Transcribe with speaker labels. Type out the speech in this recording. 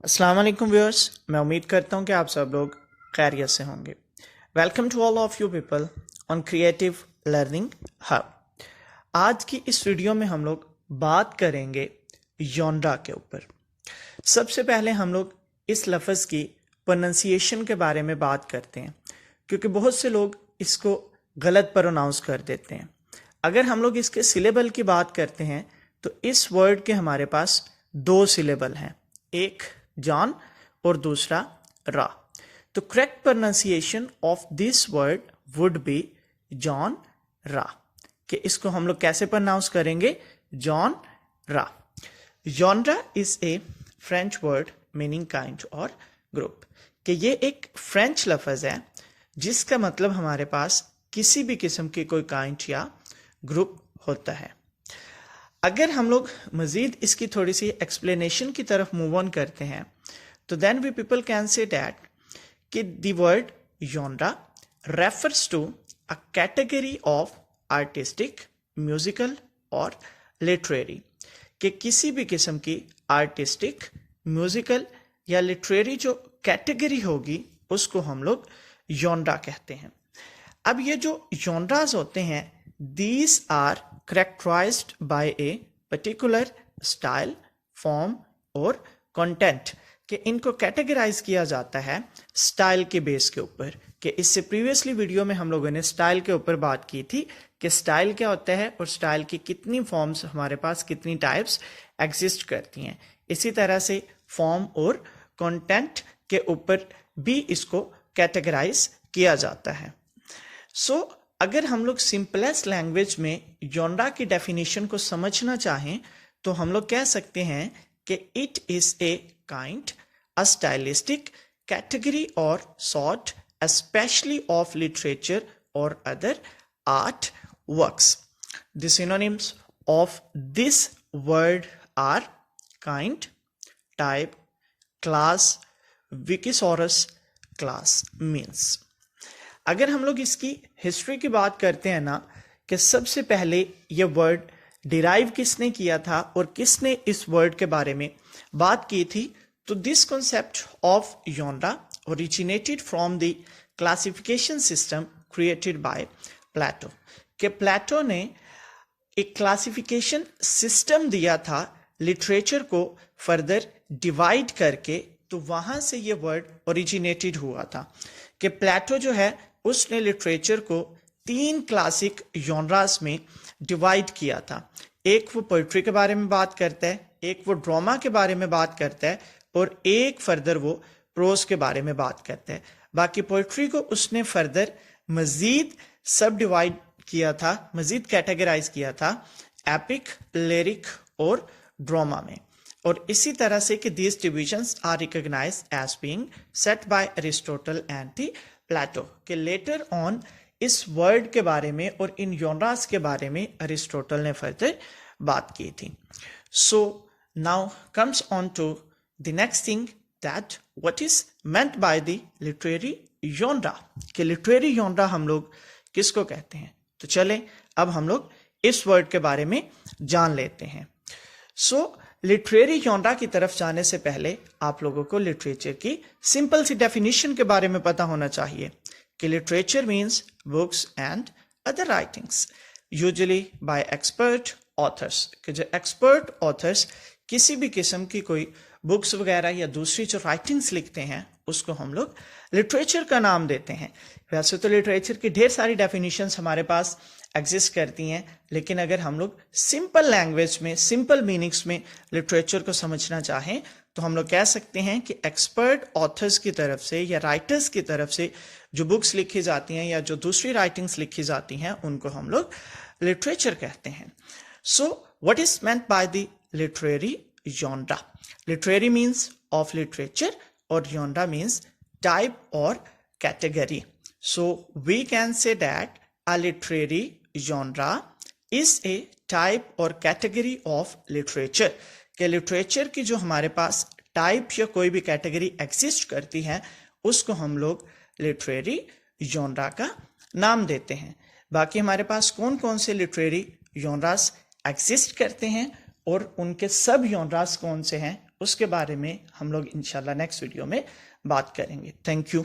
Speaker 1: अस्सलाम वालेकुम व्यूअर्स, मैं उम्मीद करता हूँ कि आप सब लोग खैरियत से होंगे। Welcome to all of you people on creative learning hub. आज की इस वीडियो में हम लोग बात करेंगे जॉनरा के ऊपर। सबसे पहले हम लोग इस लफ्ज़ की प्रोनंसिएशन के बारे में बात करते हैं, क्योंकि बहुत से लोग इसको गलत प्रोनाउंस कर देते हैं। अगर हम लोग इसके सिलेबल की बात करते हैं तो इस वर्ड के हमारे पास दो सिलेबल हैं, एक जॉन और दूसरा रा। तो correct pronunciation of this word would be John रा। कि इसको हम लोग कैसे प्रोनाउंस करेंगे? जॉन रा। Genre is a French word meaning kind और ग्रुप। कि ये एक फ्रेंच लफ्ज़ है जिसका मतलब हमारे पास किसी भी किस्म की कोई काइंड या ग्रुप होता है। अगर हम लोग मज़ीद इसकी थोड़ी सी एक्सप्लेनेशन की तरफ मूव ऑन करते हैं तो then we people can say that कि the word genre refers to a category of artistic, musical और लिटरेरी। कि किसी भी किस्म की आर्टिस्टिक, म्यूजिकल या लिटरेरी जो कैटेगरी होगी उसको हम लोग जॉनरा कहते हैं। अब ये जो जॉनरास होते हैं, these are characterized by a particular style, form और content। कि इनको कैटेगराइज किया जाता है स्टाइल के बेस के ऊपर। कि इससे प्रीवियसली वीडियो में हम लोगों ने स्टाइल के ऊपर बात की थी कि स्टाइल क्या होता है और स्टाइल की कितनी फॉर्म्स हमारे पास, कितनी टाइप्स एग्जिस्ट करती हैं। इसी तरह से फॉर्म और कंटेंट के ऊपर भी इसको कैटेगराइज किया जाता है। अगर हम लोग सिंपलेस्ट लैंग्वेज में जॉनरा की डेफिनेशन को समझना चाहें तो हम लोग कह सकते हैं कि it is a kind, a stylistic category और sort especially of literature or other art works. The synonyms of this word are kind, type, class, Wikisaurus class means। अगर हम लोग इसकी हिस्ट्री की बात करते हैं ना, कि सबसे पहले ये वर्ड डिराइव किसने किया था और किसने इस वर्ड के बारे में बात की थी, तो this concept of genre originated from the classification system created by Plato। कि प्लेटो ने एक क्लासिफिकेशन सिस्टम दिया था लिटरेचर को फर्दर डिवाइड करके, तो वहां से ये वर्ड ओरिजिनेटेड हुआ था। कि प्लेटो जो है उसने लिटरेचर को 3 क्लासिक जॉनरास में डिवाइड किया था। एक वो पोइट्री के बारे में बात करता है, एक वो ड्रामा के बारे में बात करता है और एक फर्दर वो प्रोज के बारे में बात करते हैं। बाकी पोइट्री को उसने फर्दर मजीद सब डिवाइड किया था, मजीद कैटेगराइज किया था एपिक, लिरिक और ड्रामा में। और इसी तरह से कि these divisions are recognised as being set by Aristotle and the Plato. के लेटर ऑन इस वर्ड के बारे में और इन जॉनरास के बारे में अरिस्टोटल ने फर्दर बात की थी। So now comes on to the next thing, that what is meant by the literary genre। कि लिटरेरी जॉनरा हम लोग किसको कहते हैं। तो चलें अब हम लोग इस वर्ड के बारे में जान लेते हैं। लिटरेरी जॉनरा की तरफ जाने से पहले आप लोगों को लिटरेचर की सिंपल सी डेफिनेशन के बारे में पता होना चाहिए। कि literature means books and other writings usually bye expert authors. कि जो एक्सपर्ट ऑथर्स किसी भी किस्म की कोई बुक्स वगैरह या दूसरी जो राइटिंग्स लिखते हैं उसको हम लोग लिटरेचर का नाम देते हैं। वैसे तो लिटरेचर की ढेर सारी डेफिनेशंस हमारे पास एग्जिस्ट करती हैं, लेकिन अगर हम लोग सिंपल लैंग्वेज में, सिंपल मीनिंग्स में लिटरेचर को समझना चाहें तो हम लोग कह सकते हैं कि एक्सपर्ट ऑथर्स की तरफ से या राइटर्स की तरफ से जो बुक्स लिखी जाती हैं या जो दूसरी राइटिंग्स लिखी जाती हैं उनको हम लोग लिटरेचर कहते हैं। What is meant by the literary genre? Literary means of literature or genre means type or category। So we can say that a literary genre is a type or category of literature। कि literature की जो हमारे पास type या कोई भी category exist करती है उसको हम लोग लिटरेरी जॉनरा का नाम देते हैं। बाकी हमारे पास कौन कौन से लिटरेरी जॉनरास एग्जिस्ट करते हैं और उनके सब जॉनरास कौन से हैं اس کے بارے میں ہم لوگ انشاءاللہ نیکسٹ ویڈیو میں بات کریں گے. Thank you.